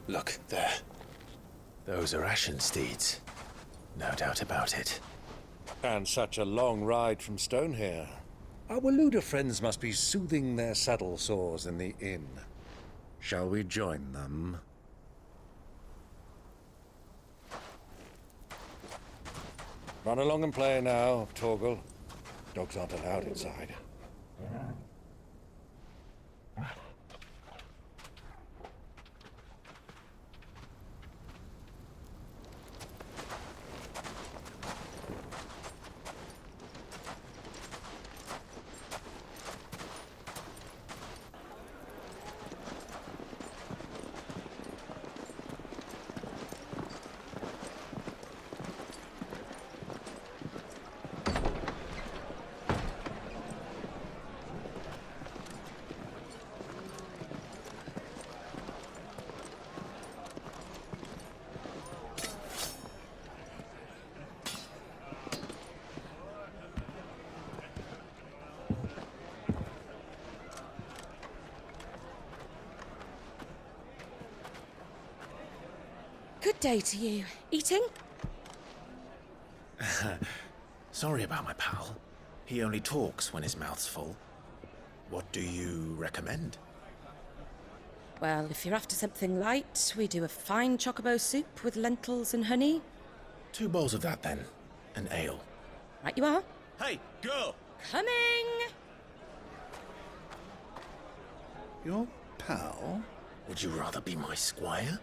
Look, there. Those are ashen steeds. No doubt about it. And such a long ride from Stone here. Our Waluda friends must be soothing their saddle sores in the inn. Shall we join them? Run along and play now, Torgal. Dogs aren't allowed inside. Good day to you. Eating? Sorry about my pal. He only talks when his mouth's full. What do you recommend? Well, if you're after something light, we do a fine chocobo soup with lentils and honey. 2 bowls of that, then. An ale. Right you are. Hey, girl! Coming! Your pal? Would you rather be my squire?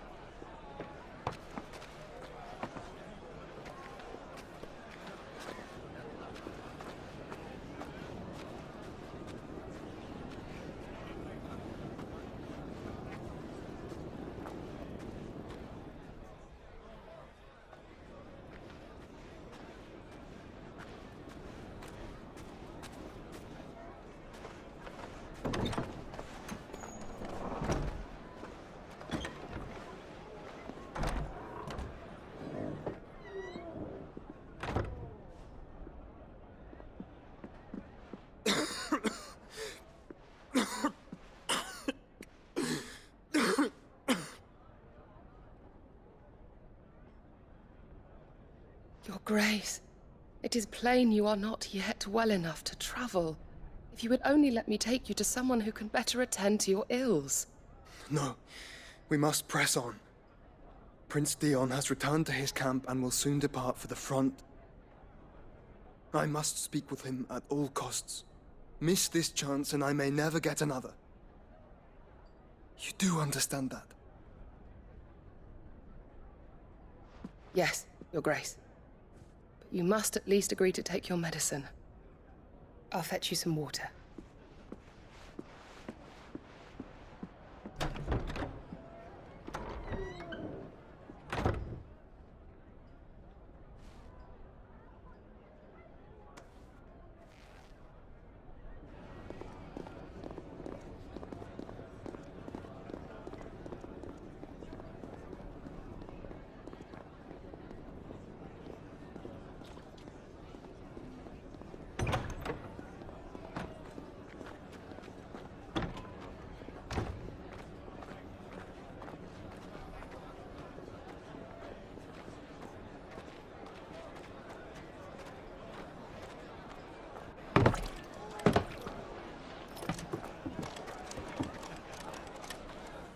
Your Grace, it is plain you are not yet well enough to travel. If you would only let me take you to someone who can better attend to your ills. No, we must press on. Prince Dion has returned to his camp and will soon depart for the front. I must speak with him at all costs. Miss this chance and I may never get another. You do understand that? Yes, Your Grace. But you must at least agree to take your medicine. I'll fetch you some water.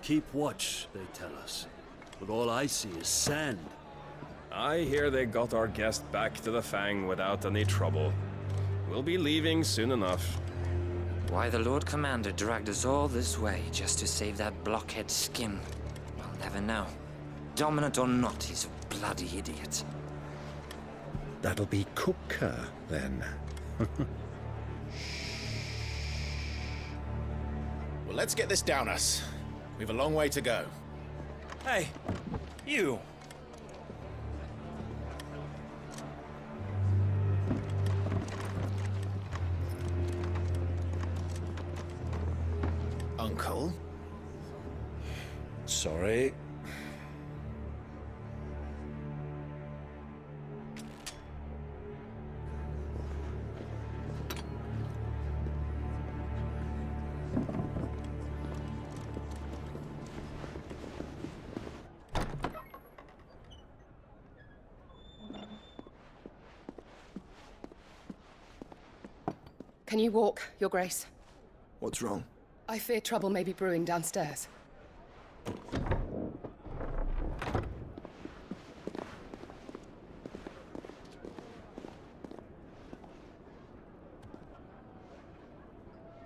Keep watch, they tell us. But all I see is sand. I hear they got our guest back to the Fang without any trouble. We'll be leaving soon enough. Why the Lord Commander dragged us all this way just to save that blockhead skin, I'll never know. Dominant or not, he's a bloody idiot. That'll be Cooker, then. Well, let's get this down us. We've a long way to go. Hey, you! Uncle? Sorry. Can you walk, Your Grace? What's wrong? I fear trouble may be brewing downstairs.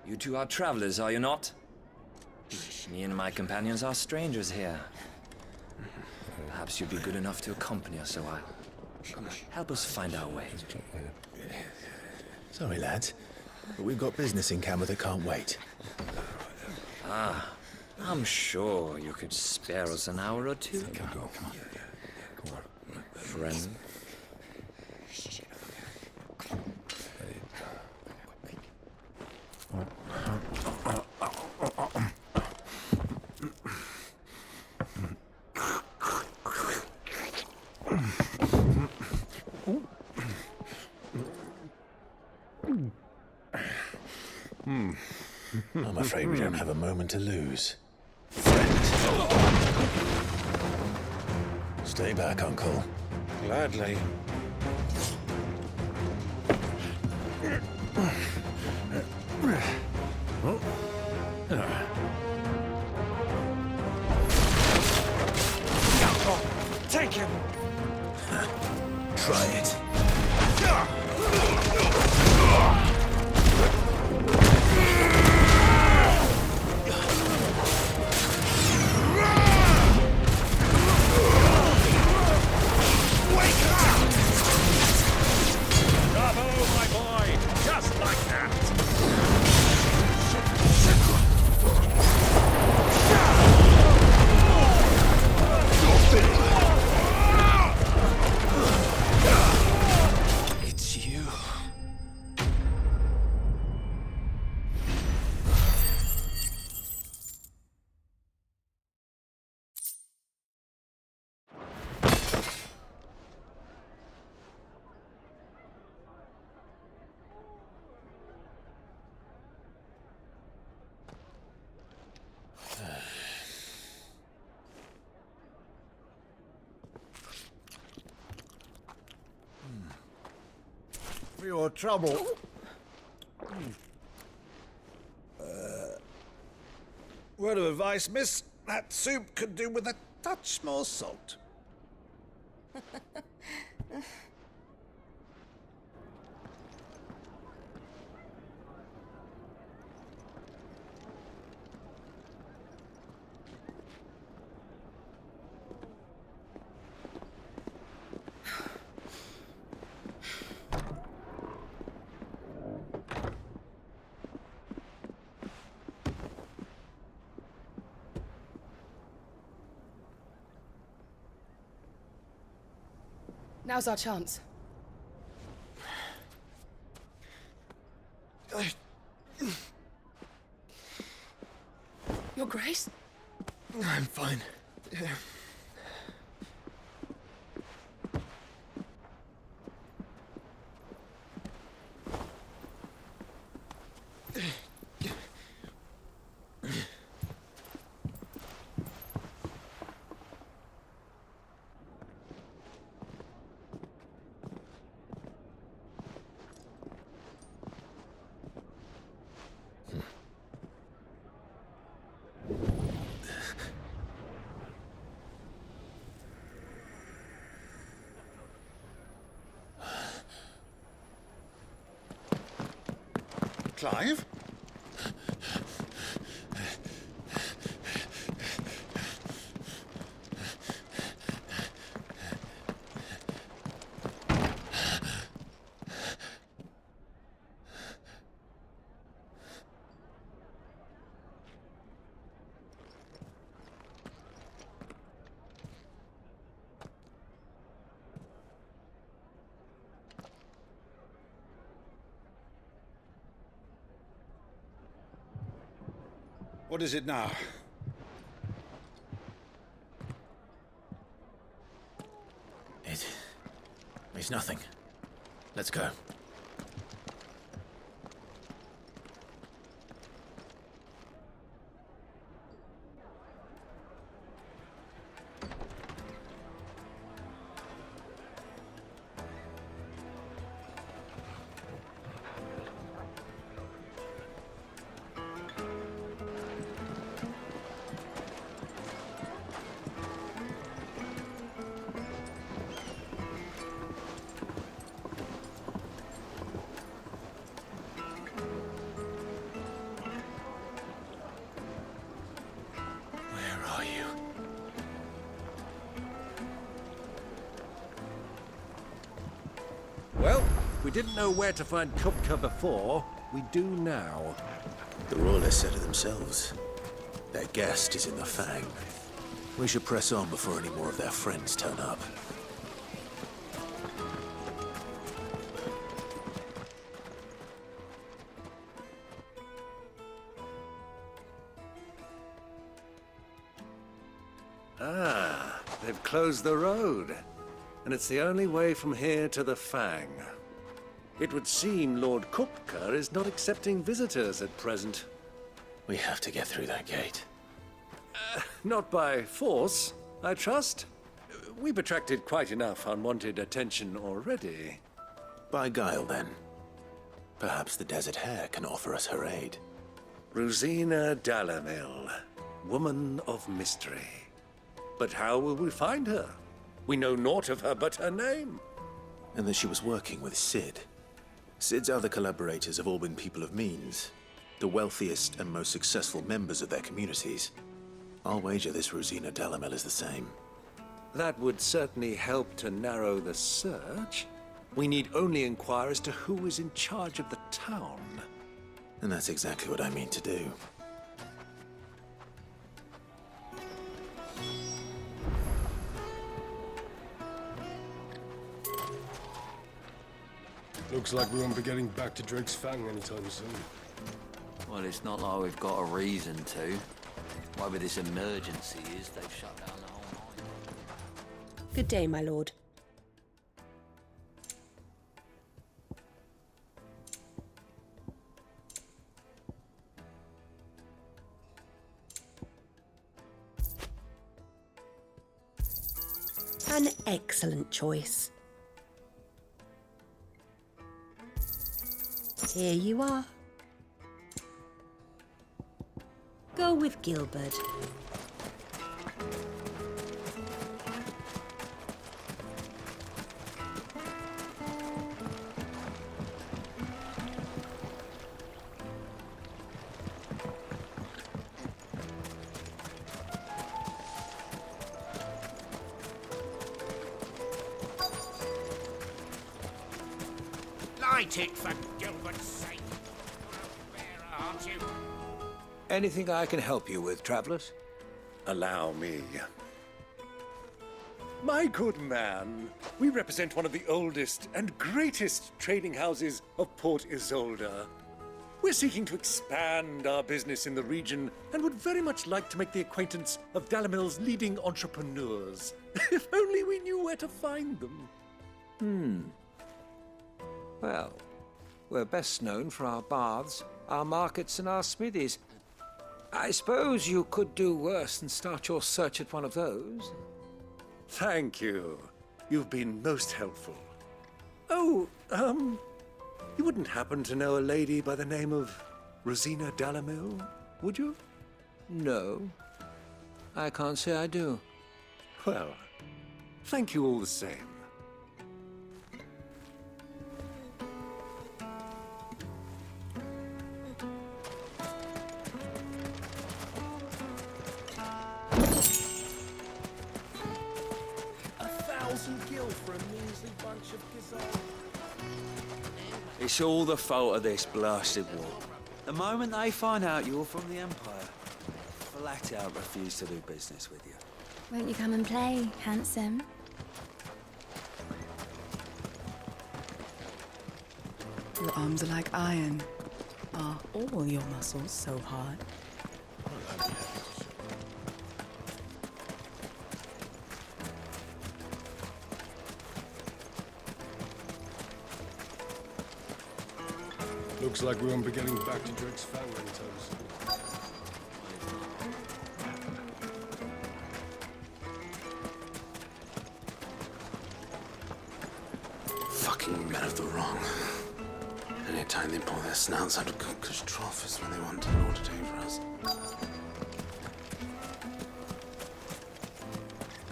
You two are travelers, are you not? Me and my companions are strangers here. Perhaps you'd be good enough to accompany us a while. Help us find our way. Sorry, lads, but we've got business in camera that can't wait. I'm sure you could spare us an hour or two. Come on. Friend. I'm afraid we don't have a moment to lose. Friend. Stay back, Uncle. Gladly. Take him! Try it. Bravo, my boy! Just like that! It's you. For your trouble. Word of advice, miss. That soup could do with a touch more salt. Now's our chance. Your Grace? I'm fine. Clive? What is it now? It's nothing. Let's go. Well, we didn't know where to find Kupka before. We do now. The Royalists said it themselves. Their guest is in the Fang. We should press on before any more of their friends turn up. Ah, they've closed the road. And it's the only way from here to the Fang. It would seem Lord Kupka is not accepting visitors at present. We have to get through that gate. Not by force, I trust. We've attracted quite enough unwanted attention already. By guile, then. Perhaps the Desert Hare can offer us her aid. Rosina Dalamil, woman of mystery. But how will we find her? We know naught of her but her name. And that she was working with Sid. Sid's other collaborators have all been people of means, the wealthiest and most successful members of their communities. I'll wager this Rosina Dalamel is the same. That would certainly help to narrow the search. We need only inquire as to who is in charge of the town. And that's exactly what I mean to do. Looks like we won't be getting back to Drake's Fang anytime soon. Well, it's not like we've got a reason to. Whatever this emergency is, they've shut down the whole mine. Good day, my lord. An excellent choice. Here you are. Go with Gilbert. Light it for Gilbert's sake. You're a bearer, aren't you? Anything I can help you with, travelers? Allow me. My good man, we represent one of the oldest and greatest trading houses of Port Isolde. We're seeking to expand our business in the region and would very much like to make the acquaintance of Dalamil's leading entrepreneurs. If only we knew where to find them. Well, we're best known for our baths, our markets, and our smithies. I suppose you could do worse than start your search at one of those. Thank you. You've been most helpful. Oh, you wouldn't happen to know a lady by the name of Rosina Dalamil, would you? No, I can't say I do. Well, thank you all the same. It's all the fault of this blasted war. The moment they find out you're from the Empire, they flat out refuse to do business with you. Won't you come and play, handsome? Your arms are like iron. Are all your muscles so hard? Looks like we won't be getting back to Drake's Fang anytime soon. Fucking men of the wrong. Anytime they pull their snouts out of Kupka's trough is when they want to lord it over us.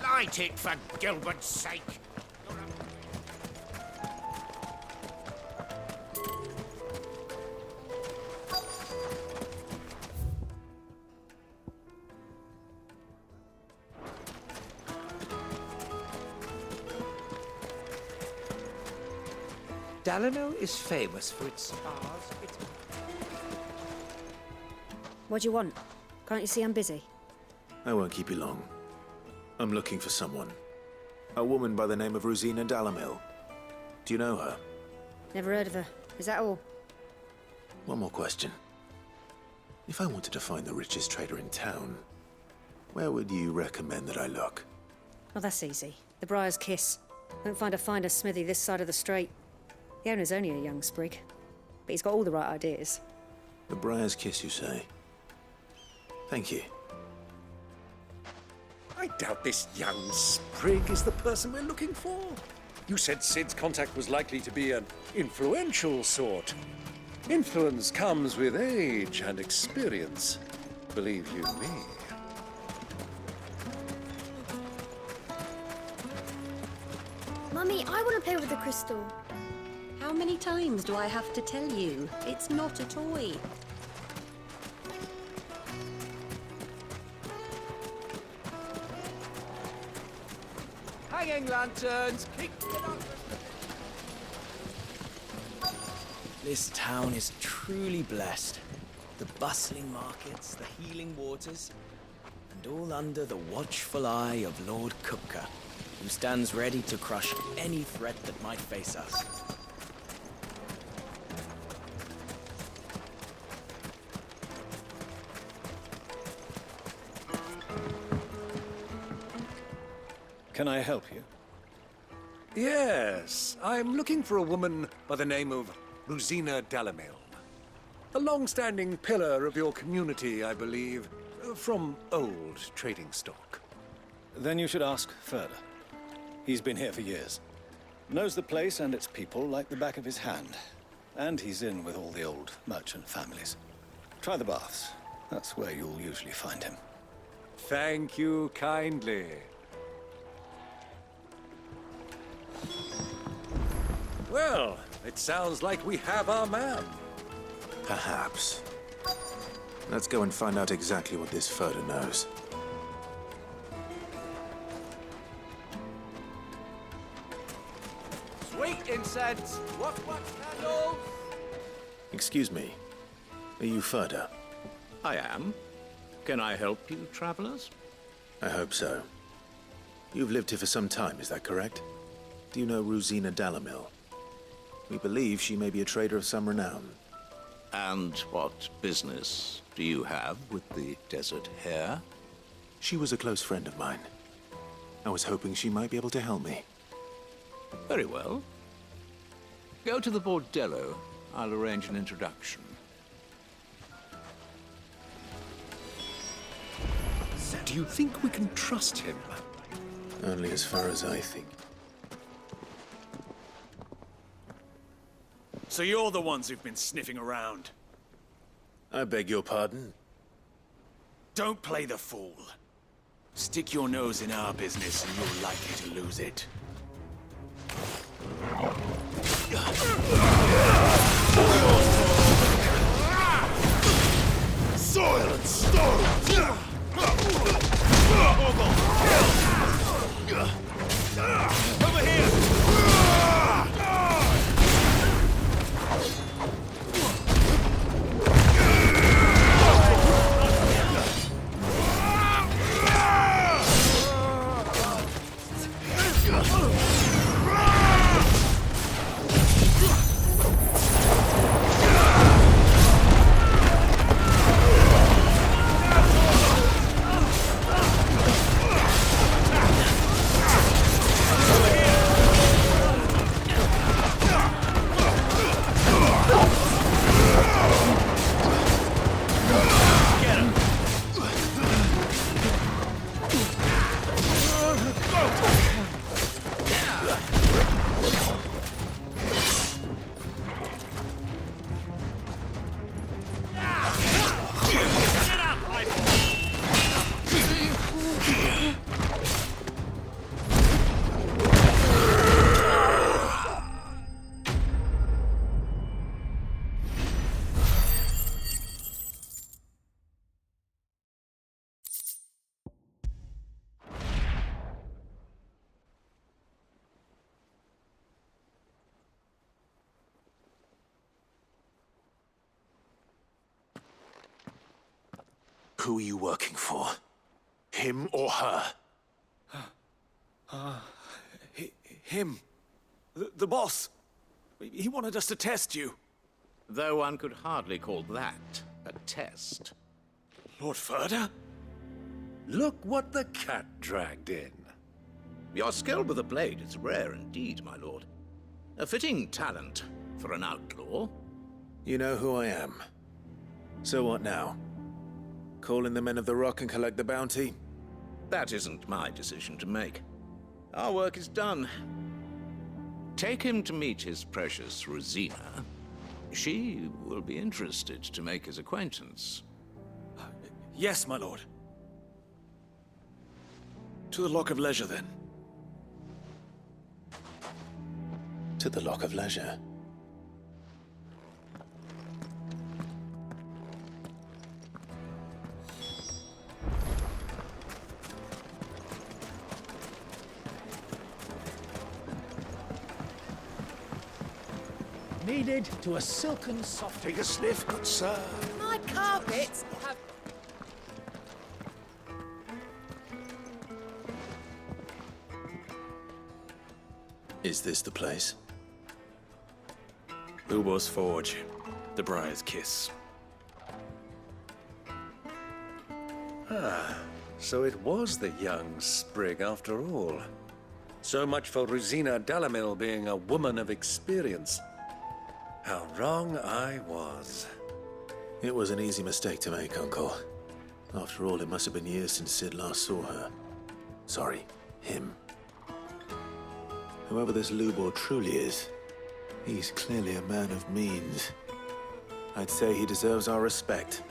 Light it for Gilbert's sake. Dalimil is famous for its spas. What do you want? Can't you see I'm busy? I won't keep you long. I'm looking for someone. A woman by the name of Rosina Dalimil. Do you know her? Never heard of her. Is that all? One more question. If I wanted to find the richest trader in town, where would you recommend that I look? Well, that's easy. The Briar's Kiss. Won't find a finer smithy this side of the strait. The owner's only a young sprig, but he's got all the right ideas. The Briar's Kiss, you say? Thank you. I doubt this young sprig is the person we're looking for. You said Sid's contact was likely to be an influential sort. Influence comes with age and experience, believe you me. Mummy, I want to play with the crystal. How many times do I have to tell you? It's not a toy. Hanging lanterns! Kick it up! This town is truly blessed. The bustling markets, the healing waters, and all under the watchful eye of Lord Kupka, who stands ready to crush any threat that might face us. Can I help you? Yes, I'm looking for a woman by the name of Rosina Dalimil. A long-standing pillar of your community, I believe, from old trading stock. Then you should ask further. He's been here for years. Knows the place and its people like the back of his hand. And he's in with all the old merchant families. Try the baths. That's where you'll usually find him. Thank you kindly. Well, it sounds like we have our man. Perhaps. Let's go and find out exactly what this Furter knows. Sweet incense! What candles? Excuse me. Are you Furter? I am. Can I help you, travelers? I hope so. You've lived here for some time, is that correct? Do you know Rosina Dalimil? We believe she may be a trader of some renown. And what business do you have with the desert hare? She was a close friend of mine. I was hoping she might be able to help me. Very well. Go to the bordello. I'll arrange an introduction. Do you think we can trust him? Only as far as I think. So you're the ones who've been sniffing around? I beg your pardon? Don't play the fool. Stick your nose in our business and you're likely to lose it. Soil and stone! Over here! Who are you working for? Him or her? Him. The boss. He wanted us to test you. Though one could hardly call that a test. Lord Ferda? Look what the cat dragged in. Your skill with the blade is rare indeed, my lord. A fitting talent for an outlaw. You know who I am. So what now? Call in the Men of the Rock and collect the bounty? That isn't my decision to make. Our work is done. Take him to meet his precious Rosina. She will be interested to make his acquaintance. Yes, my lord. To the Lock of Leisure, then. To the Lock of Leisure. Needed to a silken soft. Take a sniff, good sir. My carpets have... Is this the place? Lubo's Forge. The Briar's Kiss. Ah, so it was the young sprig after all. So much for Rosina Dalamil being a woman of experience. How wrong I was. It was an easy mistake to make, Uncle. After all, it must have been years since Sid last saw her. Sorry, him. Whoever this Lubor truly is, he's clearly a man of means. I'd say he deserves our respect.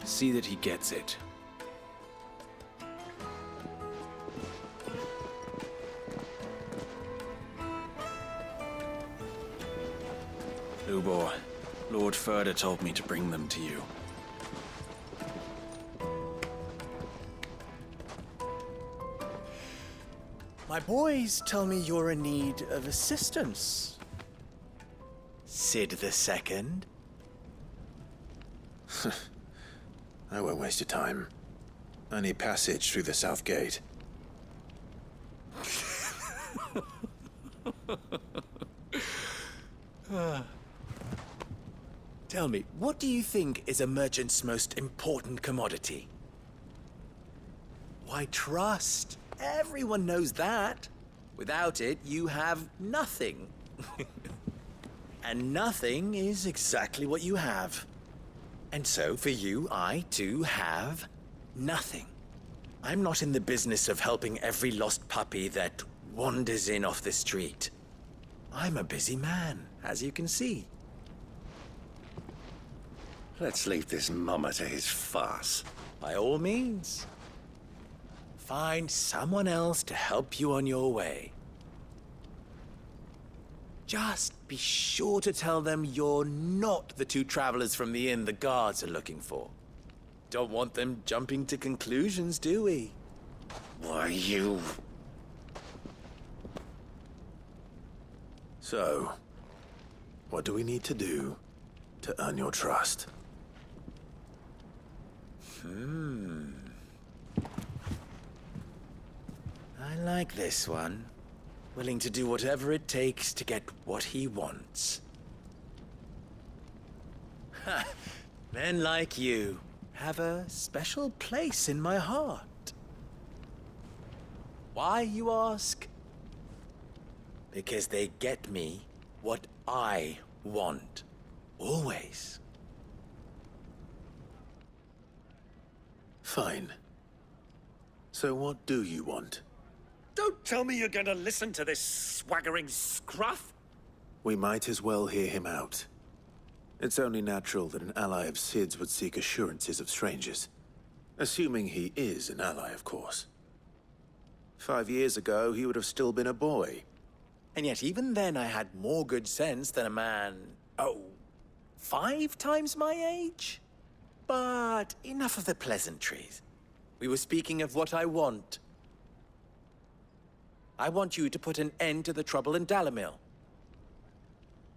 See that he gets it. Lubor, Lord Ferda told me to bring them to you. My boys tell me you're in need of assistance. Sid the Second? I won't waste your time. I need passage through the south gate. Tell me, what do you think is a merchant's most important commodity? Why, trust. Everyone knows that. Without it, you have nothing. And nothing is exactly what you have. And so, for you, I, too, have nothing. I'm not in the business of helping every lost puppy that wanders in off the street. I'm a busy man, as you can see. Let's leave this mummer to his farce. By all means. Find someone else to help you on your way. Just be sure to tell them you're not the two travelers from the inn the guards are looking for. Don't want them jumping to conclusions, do we? Why, you... So, what do we need to do to earn your trust? I like this one. Willing to do whatever it takes to get what he wants. Ha! Men like you have a special place in my heart. Why, you ask? Because they get me what I want. Always. Fine. So what do you want? Don't tell me you're going to listen to this swaggering scruff! We might as well hear him out. It's only natural that an ally of Sid's would seek assurances of strangers. Assuming he is an ally, of course. 5 years ago, he would have still been a boy. And yet even then I had more good sense than a man, 5 times my age? But enough of the pleasantries. We were speaking of what I want. I want you to put an end to the trouble in Dalamil.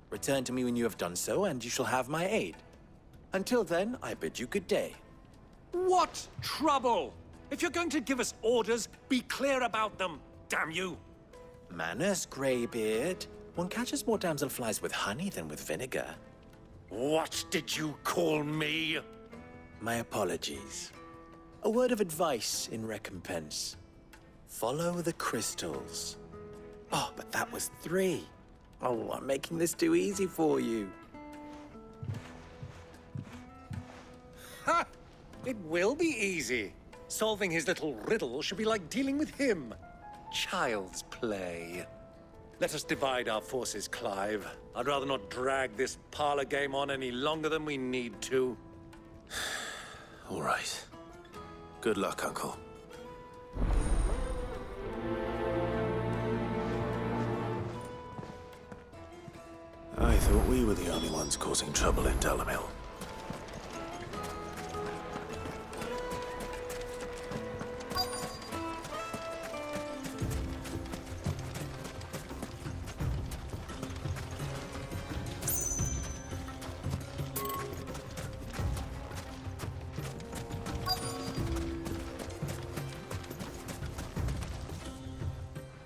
Return to me when you have done so, and you shall have my aid. Until then, I bid you good day. What trouble? If you're going to give us orders, be clear about them, damn you! Manners, Greybeard. One catches more damselflies with honey than with vinegar. What did you call me? My apologies. A word of advice in recompense. Follow the crystals. Oh, but that was 3. Oh, I'm making this too easy for you. Ha! It will be easy. Solving his little riddle should be like dealing with him. Child's play. Let us divide our forces, Clive. I'd rather not drag this parlor game on any longer than we need to. All right. Good luck, Uncle. I thought we were the only ones causing trouble in Dalamil.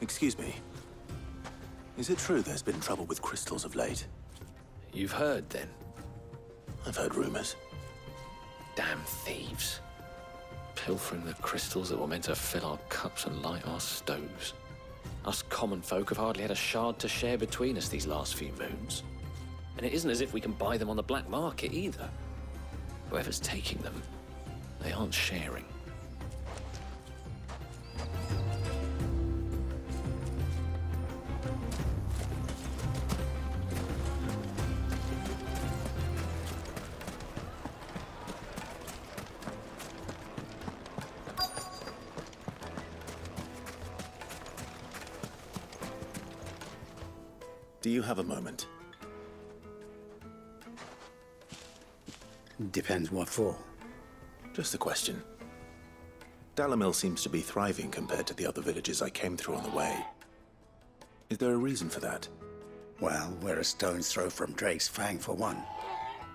Excuse me. Is it true there's been trouble with crystals of late? You've heard, then? I've heard rumors. Damn thieves. Pilfering the crystals that were meant to fill our cups and light our stoves. Us common folk have hardly had a shard to share between us these last few moons. And it isn't as if we can buy them on the black market either. Whoever's taking them, they aren't sharing. Do you have a moment? Depends what for. Just a question. Dalamil seems to be thriving compared to the other villages I came through on the way. Is there a reason for that? Well, we're a stone's throw from Drake's Fang for one.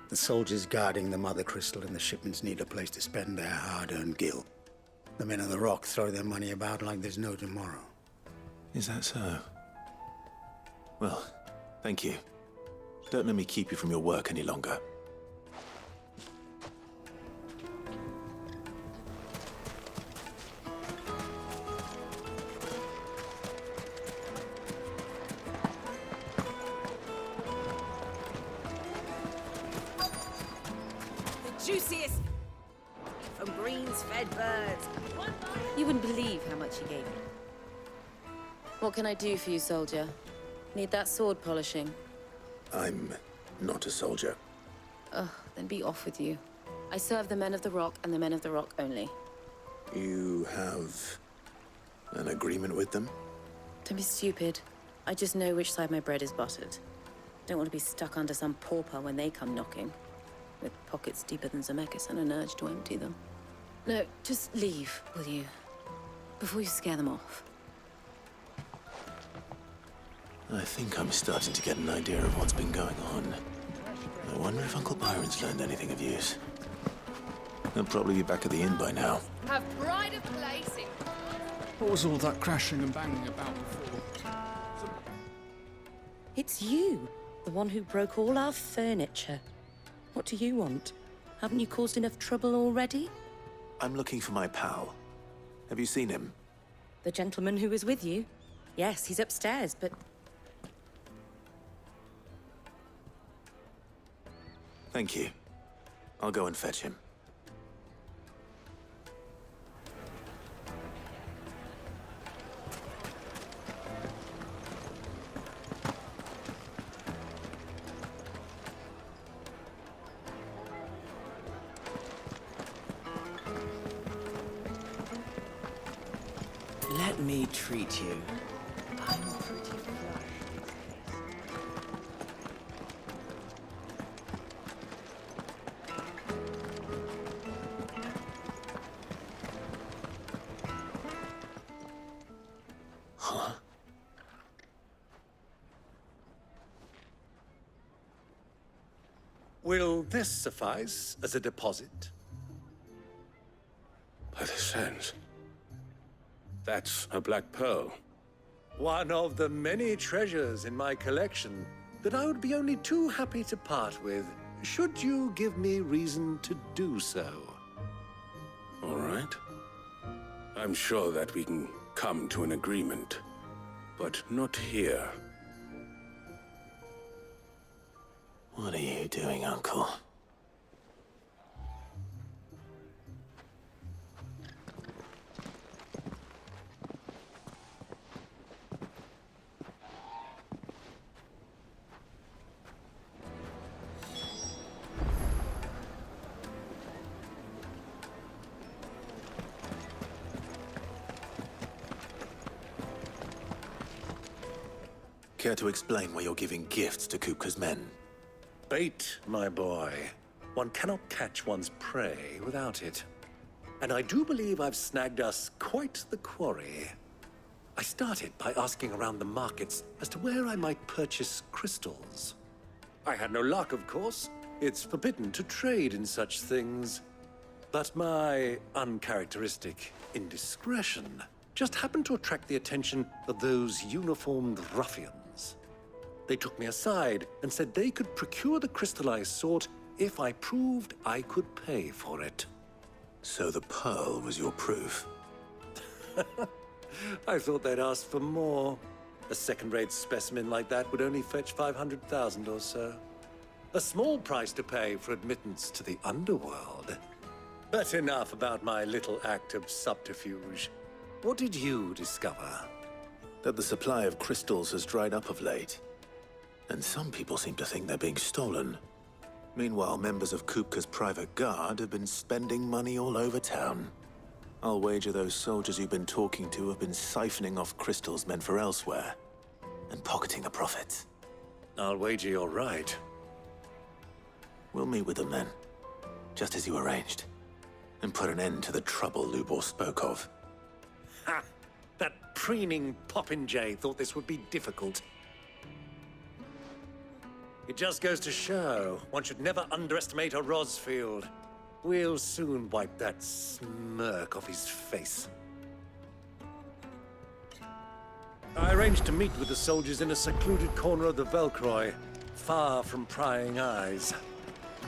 The soldiers guarding the Mother Crystal and the shipments need a place to spend their hard-earned gil. The men of the Rock throw their money about like there's no tomorrow. Is that so? Well, thank you. Don't let me keep you from your work any longer. The juiciest from greens fed birds. You wouldn't believe how much he gave me. What can I do for you, soldier? Need that sword polishing? I'm not a soldier. Ugh, then be off with you. I serve the men of the Rock and the men of the Rock only. You have an agreement with them? Don't be stupid. I just know which side my bread is buttered. Don't want to be stuck under some pauper when they come knocking. With pockets deeper than Zemeckis and an urge to empty them. No, just leave, will you? Before you scare them off. I think I'm starting to get an idea of what's been going on. I wonder if Uncle Byron's learned anything of use. He'll probably be back at the inn by now. Have pride of place in... What was all that crashing and banging about before? It's you, the one who broke all our furniture. What do you want? Haven't you caused enough trouble already? I'm looking for my pal. Have you seen him? The gentleman who was with you? Yes, he's upstairs, but... Thank you. I'll go and fetch him. Let me treat you. I'm pretty flush. Huh? Will this suffice as a deposit? sense. That's a black pearl. One of the many treasures in my collection that I would be only too happy to part with, should you give me reason to do so. All right. I'm sure that we can come to an agreement, but not here. What are you doing, Uncle? Care to explain why you're giving gifts to Kupka's men? Bait, my boy. One cannot catch one's prey without it. And I do believe I've snagged us quite the quarry. I started by asking around the markets as to where I might purchase crystals. I had no luck, of course. It's forbidden to trade in such things. But my uncharacteristic indiscretion just happened to attract the attention of those uniformed ruffians. They took me aside and said they could procure the crystal I sought if I proved I could pay for it. So the pearl was your proof? I thought they'd ask for more. A second-rate specimen like that would only fetch 500,000 or so. A small price to pay for admittance to the underworld. But enough about my little act of subterfuge. What did you discover? That the supply of crystals has dried up of late. And some people seem to think they're being stolen. Meanwhile, members of Kupka's private guard have been spending money all over town. I'll wager those soldiers you've been talking to have been siphoning off crystals meant for elsewhere, and pocketing the profits. I'll wager you're right. We'll meet with them then, just as you arranged, and put an end to the trouble Lubor spoke of. Ha! That preening popinjay thought this would be difficult. It just goes to show, one should never underestimate a Rosfield. We'll soon wipe that smirk off his face. I arranged to meet with the soldiers in a secluded corner of the Velcroy, far from prying eyes.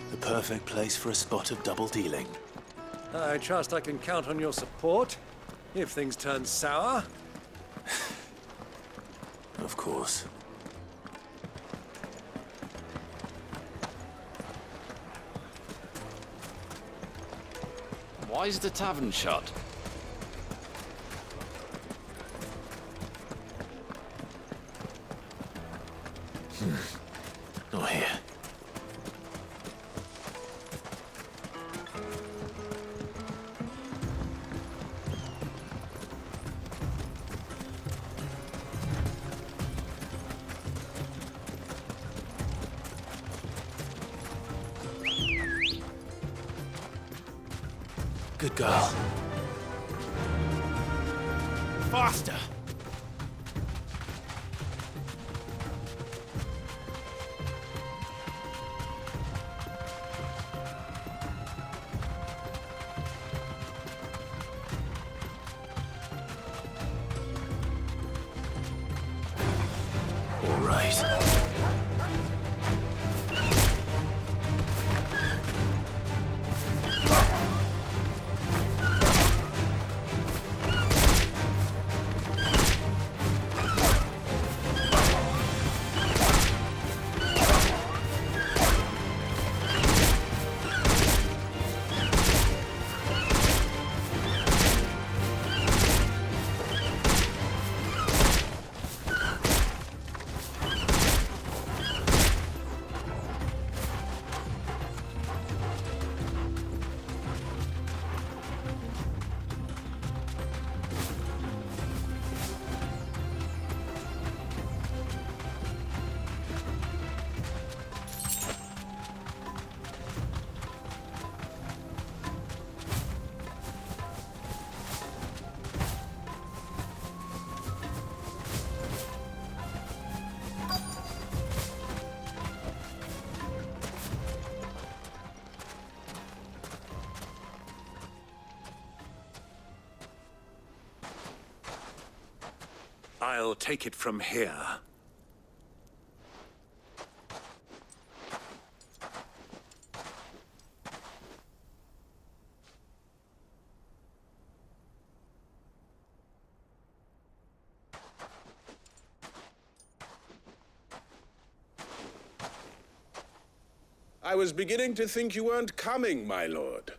The perfect place for a spot of double dealing. I trust I can count on your support, if things turn sour. Of course. Why is the tavern shut? Not here. Good girl. Faster! All right. I'll take it from here. I was beginning to think you weren't coming, my lord.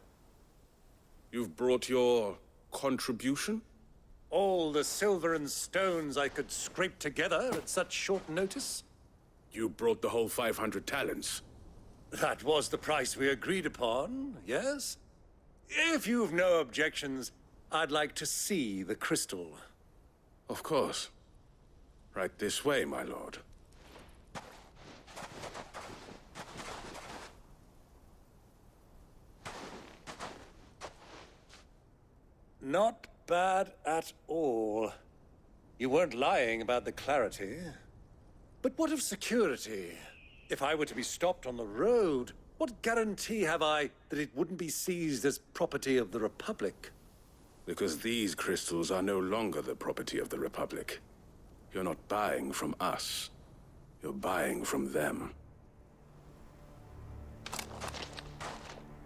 You've brought your contribution? All the silver and stones I could scrape together at such short notice? You brought the whole 500 talents. That was the price we agreed upon, yes? If you've no objections, I'd like to see the crystal. Of course. Right this way, my lord. Not bad at all. You weren't lying about the clarity. But what of security? If I were to be stopped on the road, what guarantee have I that it wouldn't be seized as property of the Republic? Because these crystals are no longer the property of the Republic. You're not buying from us. You're buying from them.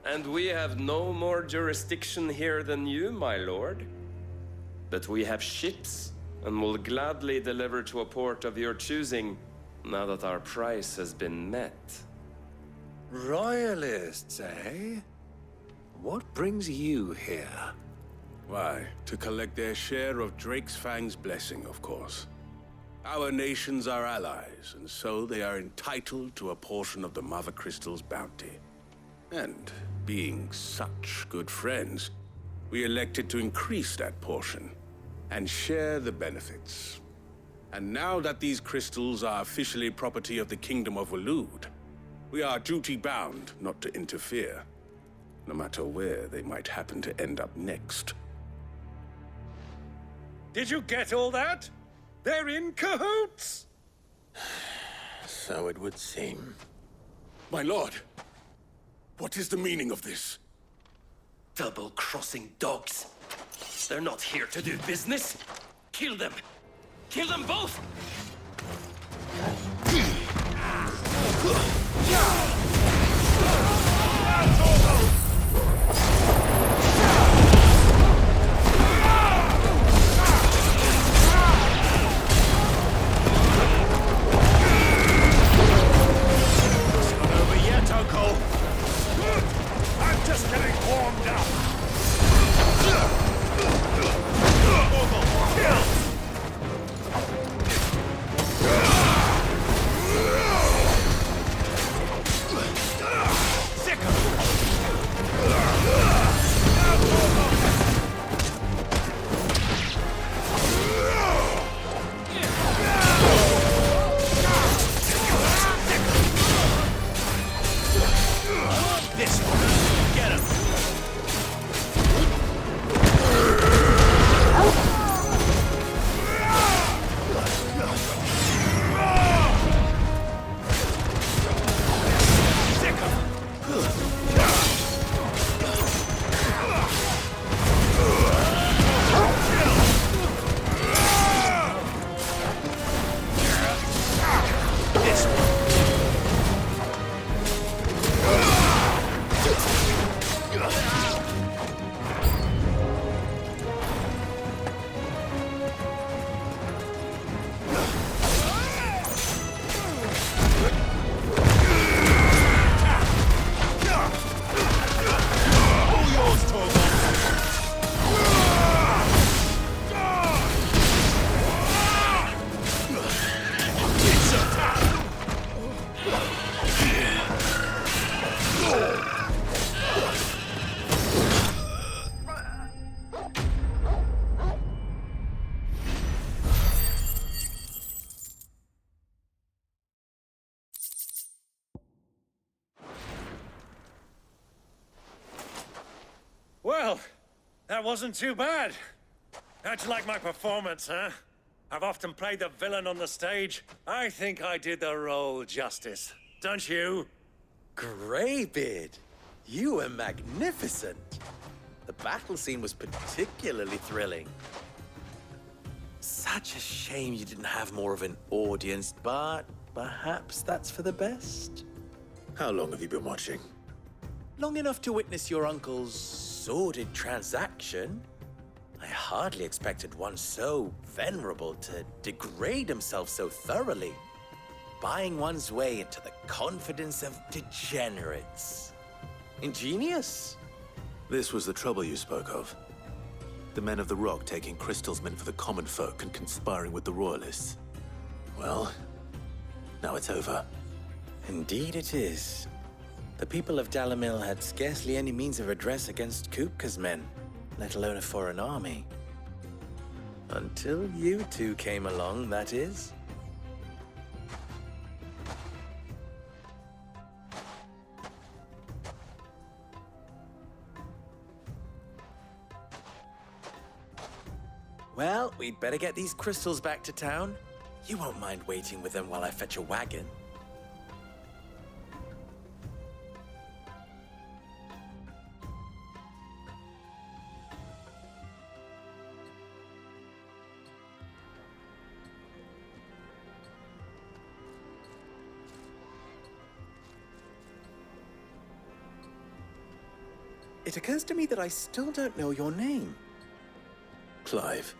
And we have no more jurisdiction here than you, my lord. But we have ships, and will gladly deliver to a port of your choosing, now that our price has been met. Royalists, eh? What brings you here? Why, to collect their share of Drake's Fang's blessing, of course. Our nations are allies, and so they are entitled to a portion of the Mother Crystal's bounty. And being such good friends, we elected to increase that portion and share the benefits. And now that these crystals are officially property of the Kingdom of Waloed, we are duty-bound not to interfere, no matter where they might happen to end up next. Did you get all that? They're in cahoots! So it would seem. My lord! What is the meaning of this? Double-crossing dogs. They're not here to do business. Kill them! Kill them both! I'm just getting warmed up! This one. Get him. Well, that wasn't too bad. How'd you like my performance, huh? I've often played the villain on the stage. I think I did the role justice. Don't you? Greybeard, you were magnificent. The battle scene was particularly thrilling. So Such a shame you didn't have more of an audience, but perhaps that's for the best. How long have you been watching? Long enough to witness your uncle's sordid transaction. I hardly expected one so venerable to degrade himself so thoroughly. Buying one's way into the confidence of degenerates. Ingenious. This was the trouble you spoke of. The men of the Rock taking crystals meant for the common folk and conspiring with the Royalists. Well, now it's over. Indeed it is. The people of Dalamil had scarcely any means of redress against Kupka's men, let alone a foreign army. Until you two came along, that is. Well, we'd better get these crystals back to town. You won't mind waiting with them while I fetch a wagon. It occurs to me that I still don't know your name. Clive.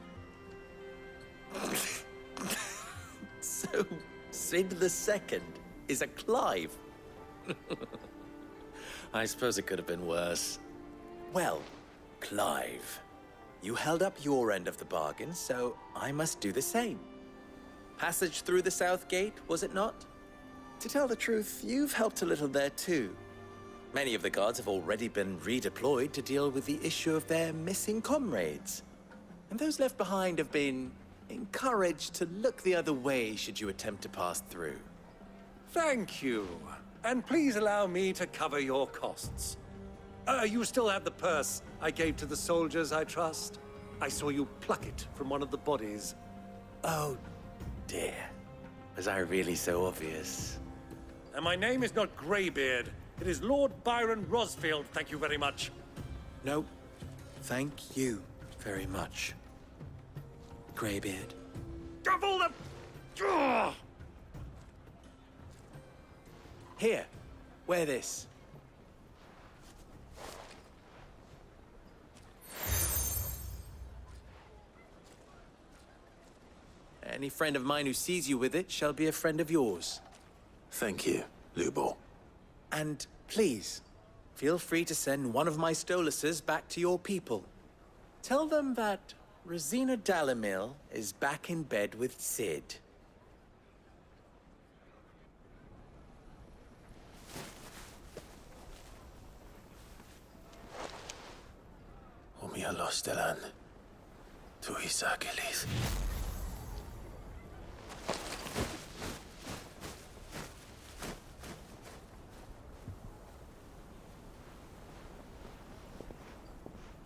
So, Sid the Second is a Clive. I suppose it could have been worse. Well, Clive, you held up your end of the bargain, so I must do the same. Passage through the South Gate, was it not? To tell the truth, you've helped a little there too. Many of the guards have already been redeployed to deal with the issue of their missing comrades. And those left behind have been encouraged to look the other way should you attempt to pass through. Thank you. And please allow me to cover your costs. You still have the purse I gave to the soldiers, I trust? I saw you pluck it from one of the bodies. Oh, dear. Was I really so obvious? And my name is not Greybeard. It is Lord Byron Rosfield, thank you very much. No, thank you very much, Greybeard. Double the... Here, wear this. Any friend of mine who sees you with it shall be a friend of yours. Thank you, Lubor. And please, feel free to send one of my Stoluses back to your people. Tell them that Rosina Dalamil is back in bed with Sid. Omia Lostelan. Tuis Achilles.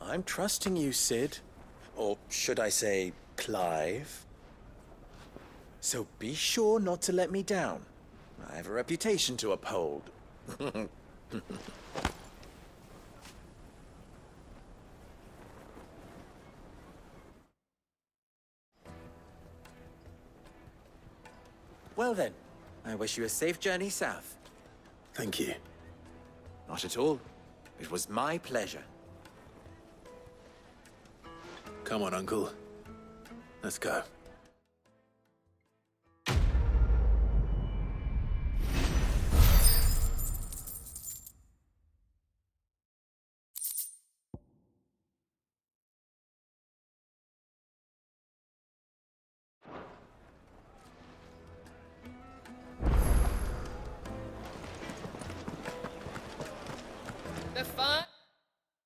I'm trusting you, Sid. Or should I say, Clive? So be sure not to let me down. I have a reputation to uphold. Well then, I wish you a safe journey south. Thank you. Not at all. It was my pleasure. Come on, Uncle. Let's go. The fun